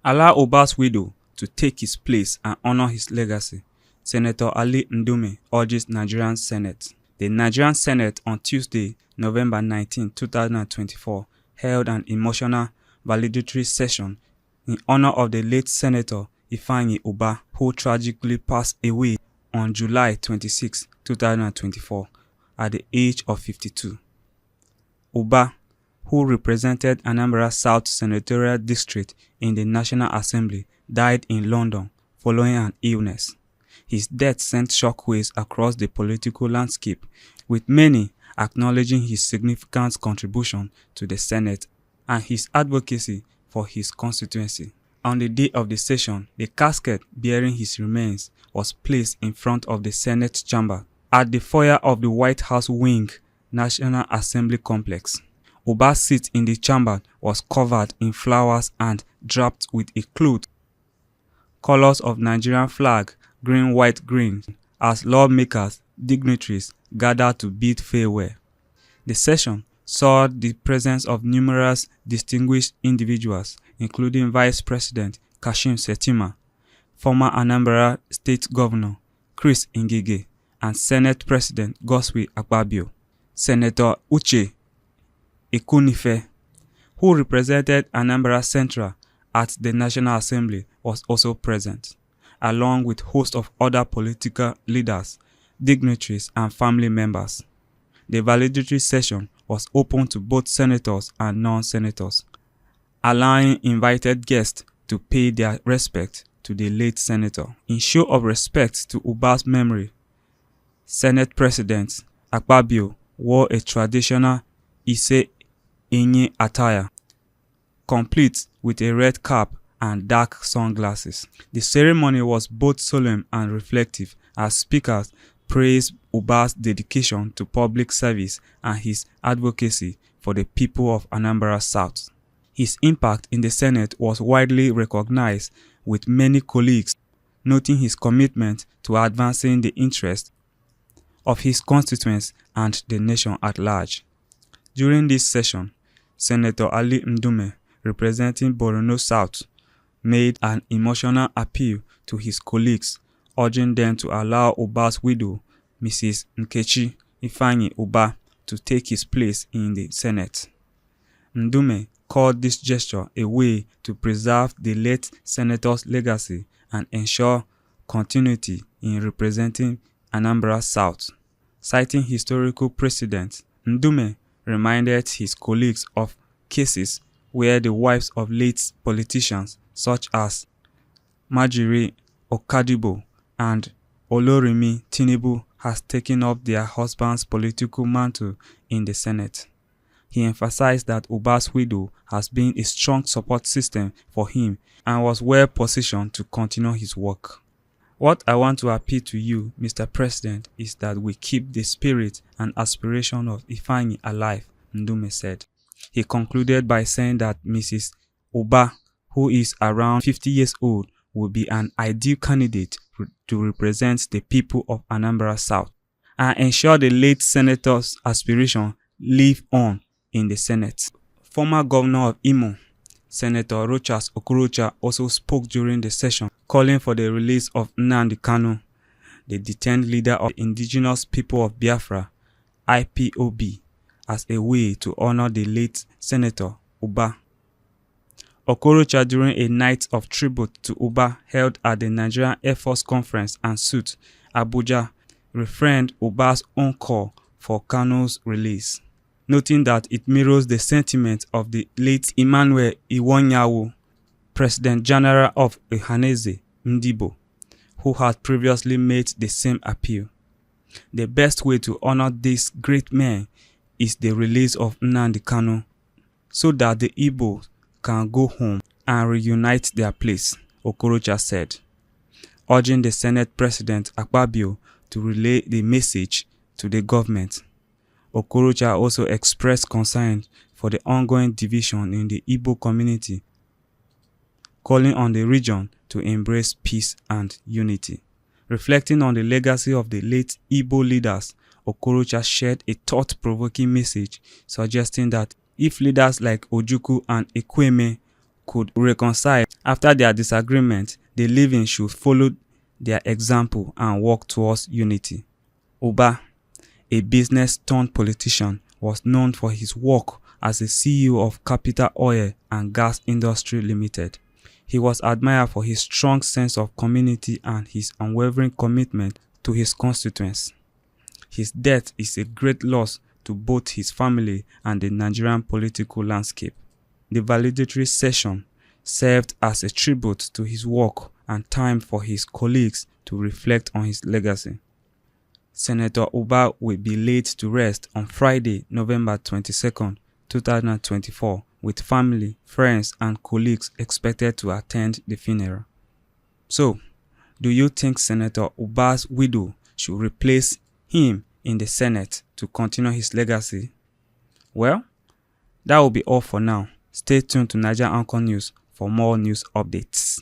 Allow Ubah's widow to take his place and honor his legacy, Senator Ali Ndume urges Nigerian Senate. The Nigerian Senate on Tuesday, November 19, 2024, held an emotional valedictory session in honor of the late Senator Ifeanyi Ubah, who tragically passed away on July 26, 2024, at the age of 52. Ubah, who represented Anambra South Senatorial District in the National Assembly, died in London following an illness. His death sent shockwaves across the political landscape, with many acknowledging his significant contribution to the Senate and his advocacy for his constituency. On the day of the session, the casket bearing his remains was placed in front of the Senate chamber at the foyer of the White House Wing National Assembly Complex. Ubah's seat in the chamber was covered in flowers and draped with a cloth, colors of Nigerian flag, green, white, green, as lawmakers, dignitaries gathered to bid farewell. The session saw the presence of numerous distinguished individuals, including Vice President Kashim Shettima, former Anambra State Governor Chris Ngige, and Senate President Godswill Akpabio. Senator Uche Ekunife, who represented Anambra Central at the National Assembly, was also present, along with hosts of other political leaders, dignitaries, and family members. The valedictory session was open to both senators and non-senators, allowing invited guests to pay their respect to the late senator. In show of respect to Ubah's memory, Senate President Akpabio wore a traditional Ise Enyi attire, complete with a red cap and dark sunglasses. The ceremony was both solemn and reflective, as speakers praised Ubah's dedication to public service and his advocacy for the people of Anambra South. His impact in the Senate was widely recognized, with many colleagues noting his commitment to advancing the interests of his constituents and the nation at large. During this session, Senator Ali Ndume, representing Borno South, made an emotional appeal to his colleagues, urging them to allow Ubah's widow, Mrs. Nkechi Ifeanyi Ubah, to take his place in the Senate. Ndume called this gesture a way to preserve the late senator's legacy and ensure continuity in representing Anambra South. Citing historical precedents, Ndume reminded his colleagues of cases where the wives of late politicians such as Marjorie Okadibo and Olorimi Tinubu has taken up their husband's political mantle in the Senate. He emphasized that Ubah's widow has been a strong support system for him and was well positioned to continue his work. What I want to appeal to you, Mr. President, is that we keep the spirit and aspiration of Ifeanyi alive, Ndume said. He concluded by saying that Mrs. Ubah, who is around 50 years old, will be an ideal candidate to represent the people of Anambra South and ensure the late senator's aspiration live on in the Senate. Former Governor of Imo, Senator Rochas Okorocha, also spoke during the session, calling for the release of Nnamdi Kanu, the detained leader of the Indigenous People of Biafra, IPOB, as a way to honor the late Senator Ubah. Okorocha, during a night of tribute to Ubah held at the Nigerian Air Force Conference and Suit, Abuja, refrained Ubah's own call for Kanu's release, noting that it mirrors the sentiment of the late Emmanuel Iwonyawo, President General of Ohanaeze Ndigbo, who had previously made the same appeal. The best way to honor this great man is the release of Nnamdi Kanu, so that the Igbos can go home and reunite their place, Okorocha said, urging the Senate President Akpabio to relay the message to the government. Okorocha also expressed concern for the ongoing division in the Igbo community, calling on the region to embrace peace and unity. Reflecting on the legacy of the late Igbo leaders, Okorocha shared a thought-provoking message suggesting that if leaders like Ojukwu and Ekweme could reconcile after their disagreement, the living should follow their example and work towards unity. Ubah, a business-turned-politician, was known for his work as the CEO of Capital Oil and Gas Industry Limited. He was admired for his strong sense of community and his unwavering commitment to his constituents. His death is a great loss to both his family and the Nigerian political landscape. The valedictory session served as a tribute to his work and time for his colleagues to reflect on his legacy. Senator Ubah will be laid to rest on Friday, November 22, 2024, with family, friends, and colleagues expected to attend the funeral. So, do you think Senator Ubah's widow should replace him in the Senate to continue his legacy? Well, that will be all for now. Stay tuned to Nigerian Anchor News for more news updates.